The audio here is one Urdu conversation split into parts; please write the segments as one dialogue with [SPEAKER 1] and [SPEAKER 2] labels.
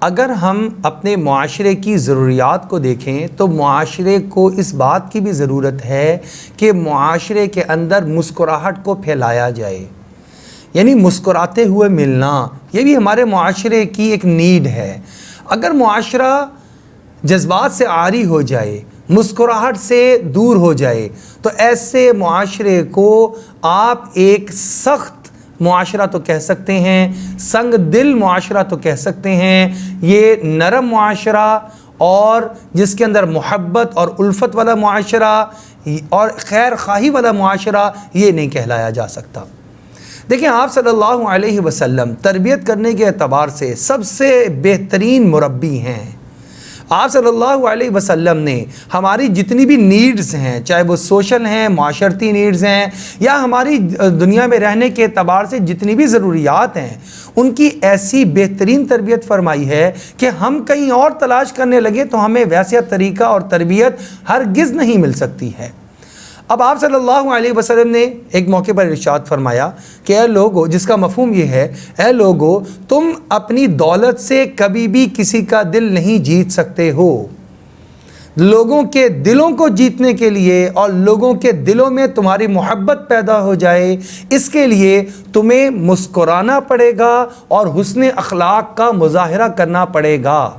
[SPEAKER 1] اگر ہم اپنے معاشرے کی ضروریات کو دیکھیں تو معاشرے کو اس بات کی بھی ضرورت ہے کہ معاشرے کے اندر مسکراہٹ کو پھیلایا جائے، یعنی مسکراتے ہوئے ملنا، یہ بھی ہمارے معاشرے کی ایک نیڈ ہے۔ اگر معاشرہ جذبات سے عاری ہو جائے، مسکراہٹ سے دور ہو جائے، تو ایسے معاشرے کو آپ ایک سخت معاشرہ تو کہہ سکتے ہیں، سنگ دل معاشرہ تو کہہ سکتے ہیں۔ یہ نرم معاشرہ اور جس کے اندر محبت اور الفت والا معاشرہ اور خیر خواہی والا معاشرہ یہ نہیں کہلایا جا سکتا۔ دیکھیں، آپ صلی اللہ علیہ وسلم تربیت کرنے کے اعتبار سے سب سے بہترین مربی ہیں۔ آپ صلی اللہ علیہ وسلم نے ہماری جتنی بھی نیڈز ہیں، چاہے وہ سوشل ہیں، معاشرتی نیڈز ہیں، یا ہماری دنیا میں رہنے کے اعتبار سے جتنی بھی ضروریات ہیں، ان کی ایسی بہترین تربیت فرمائی ہے کہ ہم کہیں اور تلاش کرنے لگے تو ہمیں ویسا طریقہ اور تربیت ہرگز نہیں مل سکتی ہے۔ اب آپ صلی اللہ علیہ وسلم نے ایک موقع پر ارشاد فرمایا کہ اے لوگو، جس کا مفہوم یہ ہے، اے لوگو، تم اپنی دولت سے کبھی بھی کسی کا دل نہیں جیت سکتے ہو۔ لوگوں کے دلوں کو جیتنے کے لیے اور لوگوں کے دلوں میں تمہاری محبت پیدا ہو جائے، اس کے لیے تمہیں مسکرانا پڑے گا اور حسن اخلاق کا مظاہرہ کرنا پڑے گا۔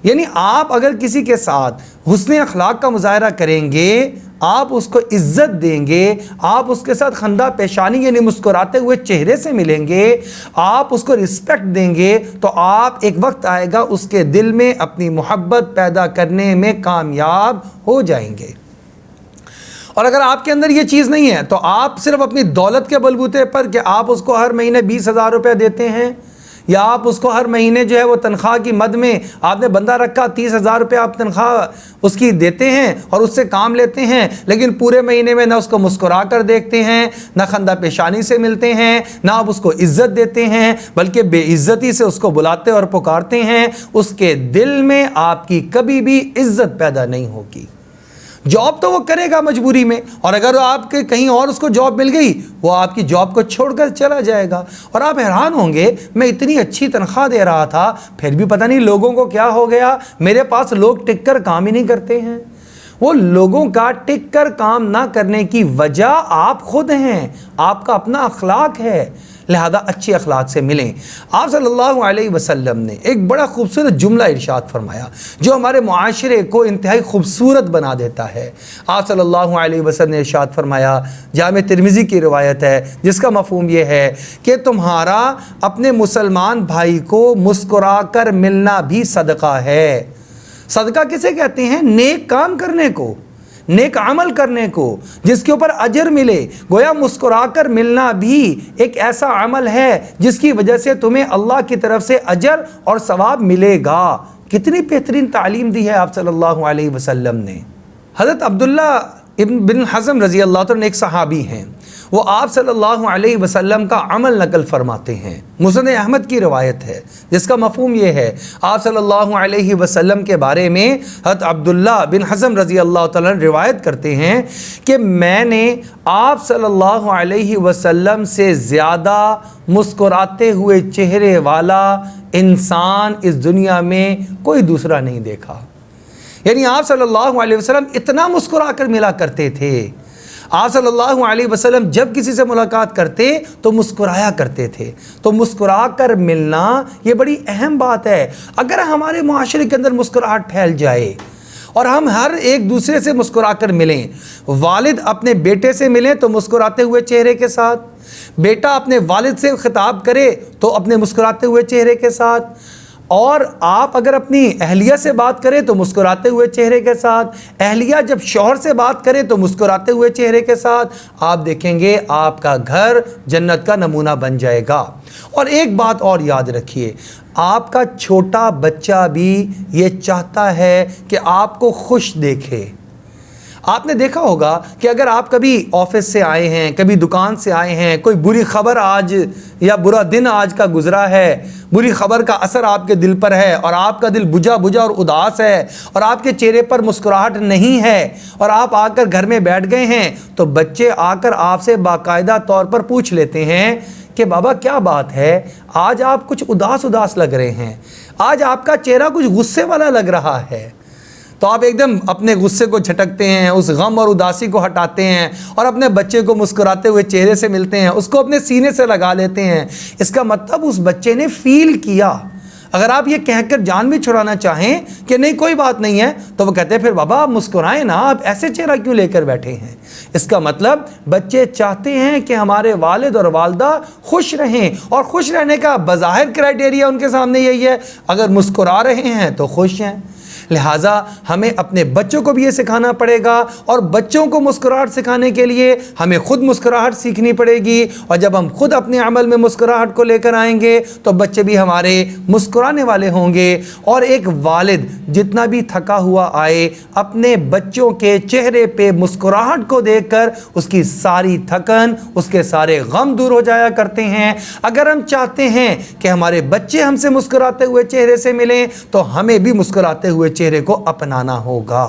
[SPEAKER 1] یعنی آپ اگر کسی کے ساتھ حسن اخلاق کا مظاہرہ کریں گے، آپ اس کو عزت دیں گے، آپ اس کے ساتھ خندہ پیشانی یعنی مسکراتے ہوئے چہرے سے ملیں گے، آپ اس کو رسپیکٹ دیں گے، تو آپ ایک وقت آئے گا اس کے دل میں اپنی محبت پیدا کرنے میں کامیاب ہو جائیں گے۔ اور اگر آپ کے اندر یہ چیز نہیں ہے تو آپ صرف اپنی دولت کے بلبوتے پر کہ آپ اس کو ہر مہینے 20,000 روپے دیتے ہیں، یا آپ اس کو ہر مہینے جو ہے وہ تنخواہ کی مد میں آپ نے بندہ رکھا 30,000 روپے آپ تنخواہ اس کی دیتے ہیں اور اس سے کام لیتے ہیں، لیکن پورے مہینے میں نہ اس کو مسکرا کر دیکھتے ہیں، نہ خندہ پیشانی سے ملتے ہیں، نہ آپ اس کو عزت دیتے ہیں، بلکہ بے عزتی سے اس کو بلاتے اور پکارتے ہیں، اس کے دل میں آپ کی کبھی بھی عزت پیدا نہیں ہوگی۔ جاب تو وہ کرے گا مجبوری میں، اور اگر آپ کے کہیں اور اس کو جاب مل گئی، وہ آپ کی جاب کو چھوڑ کر چلا جائے گا، اور آپ حیران ہوں گے، میں اتنی اچھی تنخواہ دے رہا تھا، پھر بھی پتہ نہیں لوگوں کو کیا ہو گیا، میرے پاس لوگ ٹک کر کام ہی نہیں کرتے ہیں۔ وہ لوگوں کا ٹک کر کام نہ کرنے کی وجہ آپ خود ہیں، آپ کا اپنا اخلاق ہے، لہذا اچھے اخلاق سے ملیں۔ آپ صلی اللہ علیہ وسلم نے ایک بڑا خوبصورت جملہ ارشاد فرمایا جو ہمارے معاشرے کو انتہائی خوبصورت بنا دیتا ہے۔ آپ صلی اللہ علیہ وسلم نے ارشاد فرمایا، جامع ترمذی کی روایت ہے، جس کا مفہوم یہ ہے کہ تمہارا اپنے مسلمان بھائی کو مسکرا کر ملنا بھی صدقہ ہے۔ صدقہ کسے کہتے ہیں؟ نیک کام کرنے کو، نیک عمل کرنے کو، جس کے اوپر اجر ملے۔ گویا مسکرا کر ملنا بھی ایک ایسا عمل ہے جس کی وجہ سے تمہیں اللہ کی طرف سے اجر اور ثواب ملے گا۔ کتنی بہترین تعلیم دی ہے آپ صلی اللہ علیہ وسلم نے۔ حضرت عبداللہ بن حزم رضی اللہ عنہ ایک صحابی ہیں، وہ آپ صلی اللہ علیہ وسلم کا عمل نقل فرماتے ہیں۔ مسند احمد کی روایت ہے، جس کا مفہوم یہ ہے، آپ صلی اللہ علیہ وسلم کے بارے میں حضرت عبداللہ بن حزم رضی اللہ تعالیٰ عنہ روایت کرتے ہیں کہ میں نے آپ صلی اللہ علیہ وسلم سے زیادہ مسکراتے ہوئے چہرے والا انسان اس دنیا میں کوئی دوسرا نہیں دیکھا۔ یعنی آپ صلی اللہ علیہ وسلم اتنا مسکرا کر ملا کرتے تھے۔ آپ صلی اللہ علیہ وسلم جب کسی سے ملاقات کرتے تو مسکرایا کرتے تھے۔ تو مسکرا کر ملنا یہ بڑی اہم بات ہے۔ اگر ہمارے معاشرے کے اندر مسکراہٹ پھیل جائے اور ہم ہر ایک دوسرے سے مسکرا کر ملیں، والد اپنے بیٹے سے ملیں تو مسکراتے ہوئے چہرے کے ساتھ، بیٹا اپنے والد سے خطاب کرے تو اپنے مسکراتے ہوئے چہرے کے ساتھ، اور آپ اگر اپنی اہلیہ سے بات کریں تو مسکراتے ہوئے چہرے کے ساتھ، اہلیہ جب شوہر سے بات کریں تو مسکراتے ہوئے چہرے کے ساتھ، آپ دیکھیں گے آپ کا گھر جنت کا نمونہ بن جائے گا۔ اور ایک بات اور یاد رکھیے، آپ کا چھوٹا بچہ بھی یہ چاہتا ہے کہ آپ کو خوش دیکھے۔ آپ نے دیکھا ہوگا کہ اگر آپ کبھی آفس سے آئے ہیں، کبھی دکان سے آئے ہیں، کوئی بری خبر آج یا برا دن آج کا گزرا ہے، بری خبر کا اثر آپ کے دل پر ہے اور آپ کا دل بجھا بجھا اور اداس ہے اور آپ کے چہرے پر مسکراہٹ نہیں ہے اور آپ آ کر گھر میں بیٹھ گئے ہیں، تو بچے آ کر آپ سے باقاعدہ طور پر پوچھ لیتے ہیں کہ بابا کیا بات ہے، آج آپ کچھ اداس اداس لگ رہے ہیں، آج آپ کا چہرہ کچھ غصے والا لگ رہا ہے تو آپ ایک دم اپنے غصے کو جھٹکتے ہیں، اس غم اور اداسی کو ہٹاتے ہیں اور اپنے بچے کو مسکراتے ہوئے چہرے سے ملتے ہیں، اس کو اپنے سینے سے لگا لیتے ہیں۔ اس کا مطلب اس بچے نے فیل کیا۔ اگر آپ یہ کہہ کر جان بھی چھڑانا چاہیں کہ نہیں کوئی بات نہیں ہے تو وہ کہتے ہیں پھر بابا آپ مسکرائیں نا، آپ ایسے چہرہ کیوں لے کر بیٹھے ہیں؟ اس کا مطلب بچے چاہتے ہیں کہ ہمارے والد اور والدہ خوش رہیں، اور خوش رہنے کا بظاہر کرائٹیریا ان کے سامنے یہی ہے، اگر مسکرا رہے ہیں تو خوش ہیں۔ لہٰذا ہمیں اپنے بچوں کو بھی یہ سکھانا پڑے گا، اور بچوں کو مسکراہٹ سکھانے کے لیے ہمیں خود مسکراہٹ سیکھنی پڑے گی، اور جب ہم خود اپنے عمل میں مسکراہٹ کو لے کر آئیں گے تو بچے بھی ہمارے مسکرانے والے ہوں گے۔ اور ایک والد جتنا بھی تھکا ہوا آئے، اپنے بچوں کے چہرے پہ مسکراہٹ کو دیکھ کر اس کی ساری تھکن، اس کے سارے غم دور ہو جایا کرتے ہیں۔ اگر ہم چاہتے ہیں کہ ہمارے بچے ہم سے مسکراتے ہوئے چہرے سے ملیں تو ہمیں بھی مسکراتے ہوئے چہرے کو اپنانا ہوگا۔